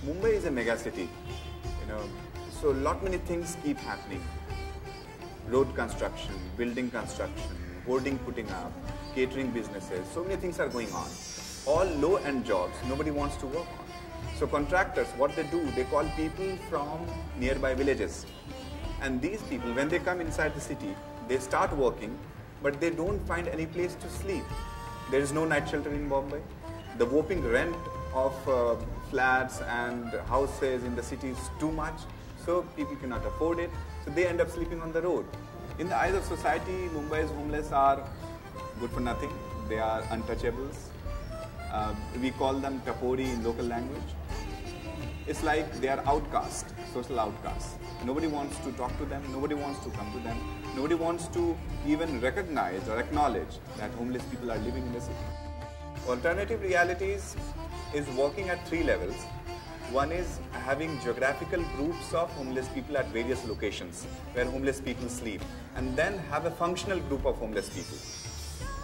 Mumbai is a mega city, so many things keep happening. Road construction, building construction, boarding putting up, catering businesses, so many things are going on. All low-end jobs, nobody wants to work on. So contractors, what they do, they call people from nearby villages. And these people, when they come inside the city, they start working, but they don't find any place to sleep. There is no night shelter in Bombay. The whopping rent of flats and houses in the city is too much, so people cannot afford it, so they end up sleeping on the road. In the eyes of society, Mumbai's homeless are good for nothing. They are untouchables. We call them tapori in local language. It's like they are outcasts, social outcasts. Nobody wants to talk to them, nobody wants to come to them, nobody wants to even recognize or acknowledge that homeless people are living in the city. Alternative realities is working at 3 levels. One is having geographical groups of homeless people at various locations where homeless people sleep, and then have a functional group of homeless people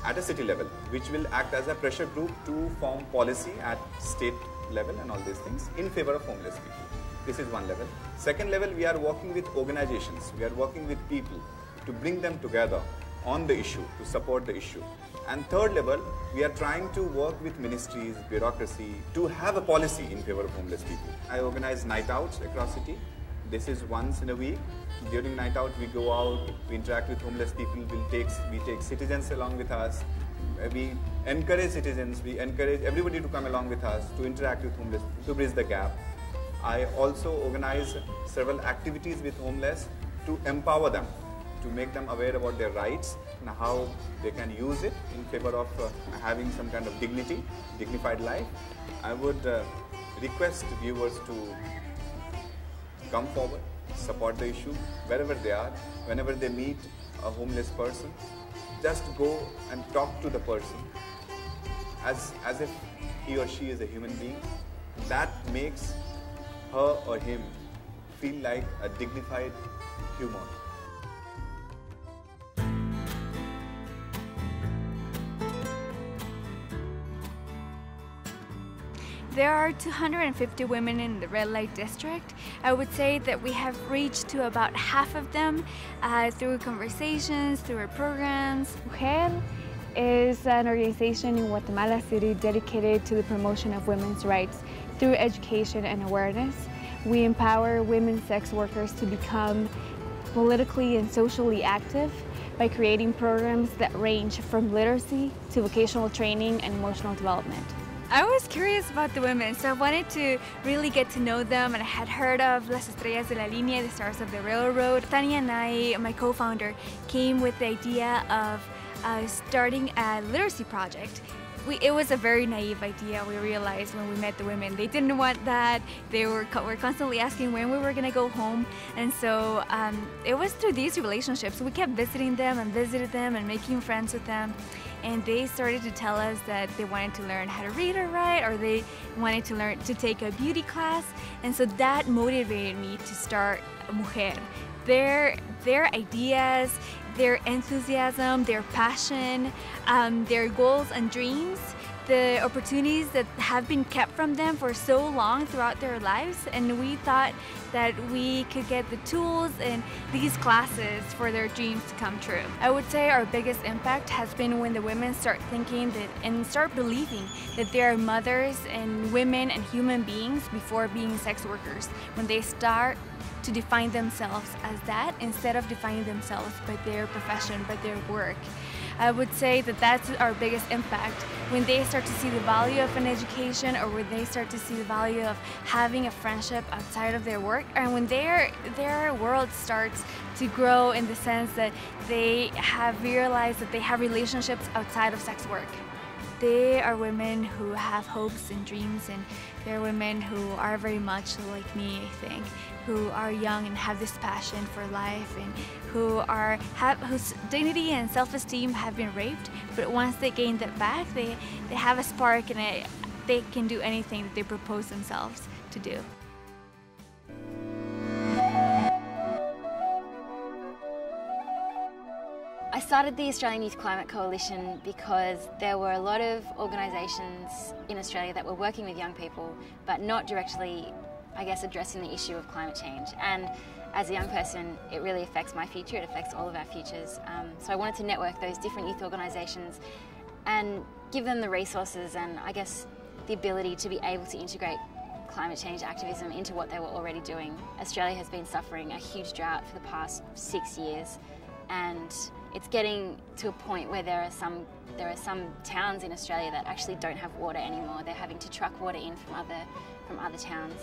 at a city level, which will act as a pressure group to form policy at state level and all these things in favor of homeless people. This is one level. Second level, we are working with organizations, we are working with people to bring them together on the issue, to support the issue. And third level, we are trying to work with ministries, bureaucracy, to have a policy in favor of homeless people. I organize night outs across city. This is once in a week. During night out, we go out, we interact with homeless people, we take citizens along with us. We encourage citizens, we encourage everybody to come along with us, to interact with homeless, to bridge the gap. I also organize several activities with homeless to empower them, to make them aware about their rights and how they can use it in favor of having some kind of dignity, dignified life. I would request viewers to come forward, support the issue wherever they are, whenever they meet a homeless person. Just go and talk to the person as if he or she is a human being. That makes her or him feel like a dignified human. There are 250 women in the red light district. I would say that we have reached to about half of them through conversations, through our programs. MORAGA is an organization in Guatemala City dedicated to the promotion of women's rights through education and awareness. We empower women sex workers to become politically and socially active by creating programs that range from literacy to vocational training and emotional development. I was curious about the women, so I wanted to really get to know them, and I had heard of Las Estrellas de la Línea, the Stars of the Railroad. Tania and I, my co-founder, came with the idea of starting a literacy project. It was a very naive idea. We realized when we met the women, they didn't want that. They were constantly asking when we were going to go home. And so it was through these relationships. We kept visiting them and visited them and making friends with them. And they started to tell us that they wanted to learn how to read or write, or they wanted to learn to take a beauty class. And so that motivated me to start MORAGA. Their ideas, their enthusiasm, their passion, their goals and dreams, the opportunities that have been kept from them for so long throughout their lives, and we thought that we could get the tools and these classes for their dreams to come true. I would say our biggest impact has been when the women start thinking that and start believing that they are mothers and women and human beings before being sex workers. When they start to define themselves as that instead of defining themselves by their profession, by their work. I would say that that's our biggest impact, when they start to see the value of an education, or when they start to see the value of having a friendship outside of their work, and when their world starts to grow in the sense that they have realized that they have relationships outside of sex work. They are women who have hopes and dreams, and they're women who are very much like me, I think, who are young and have this passion for life, and whose dignity and self-esteem have been raped, but once they gain that back, they have a spark, and they can do anything that they propose themselves to do. I started the Australian Youth Climate Coalition because there were a lot of organisations in Australia that were working with young people but not directly I guess, addressing the issue of climate change. And as a young person, it really affects my future, it affects all of our futures. So I wanted to network those different youth organisations and give them the resources and, I guess, the ability to be able to integrate climate change activism into what they were already doing. Australia has been suffering a huge drought for the past 6 years, and it's getting to a point where there are some towns in Australia that actually don't have water anymore. They're having to truck water in from other towns.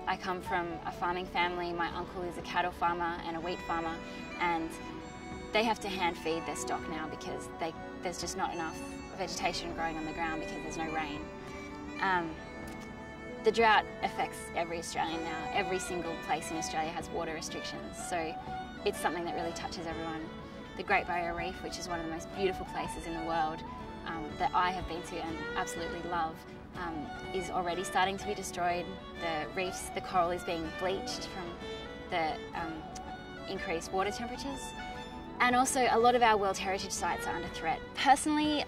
I come from a farming family. My uncle is a cattle farmer and a wheat farmer, and they have to hand feed their stock now because there's just not enough vegetation growing on the ground because there's no rain. The drought affects every Australian now. Every single place in Australia has water restrictions, so it's something that really touches everyone. The Great Barrier Reef, which is one of the most beautiful places in the world that I have been to and absolutely love, is already starting to be destroyed. The reefs, the coral is being bleached from the increased water temperatures. And also a lot of our World Heritage sites are under threat. Personally,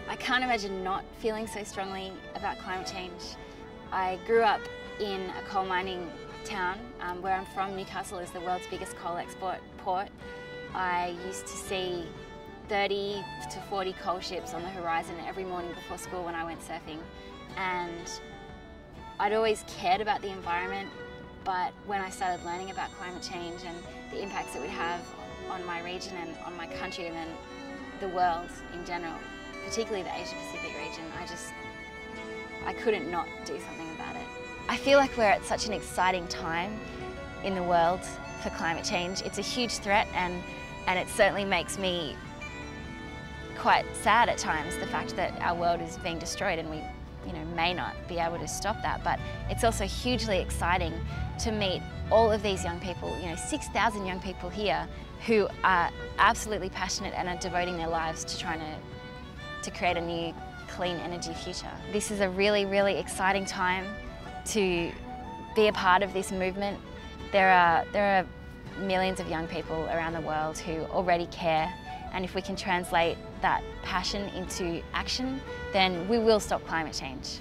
I can't imagine not feeling so strongly about climate change. I grew up in a coal mining town. Where I'm from, Newcastle is the world's biggest coal export port. I used to see 30 to 40 coal ships on the horizon every morning before school when I went surfing. And I'd always cared about the environment, but when I started learning about climate change and the impacts it would have on my region and on my country and then the world in general, particularly the Asia Pacific region, I couldn't not do something about it. I feel like we're at such an exciting time in the world for climate change. It's a huge threat, and it certainly makes me quite sad at times, the fact that our world is being destroyed and we may not be able to stop that. But it's also hugely exciting to meet all of these young people, 6,000 young people here who are absolutely passionate and are devoting their lives to trying to create a new clean energy future. This is a really, really exciting time to be a part of this movement. There are millions of young people around the world who already care, and if we can translate that passion into action, then we will stop climate change.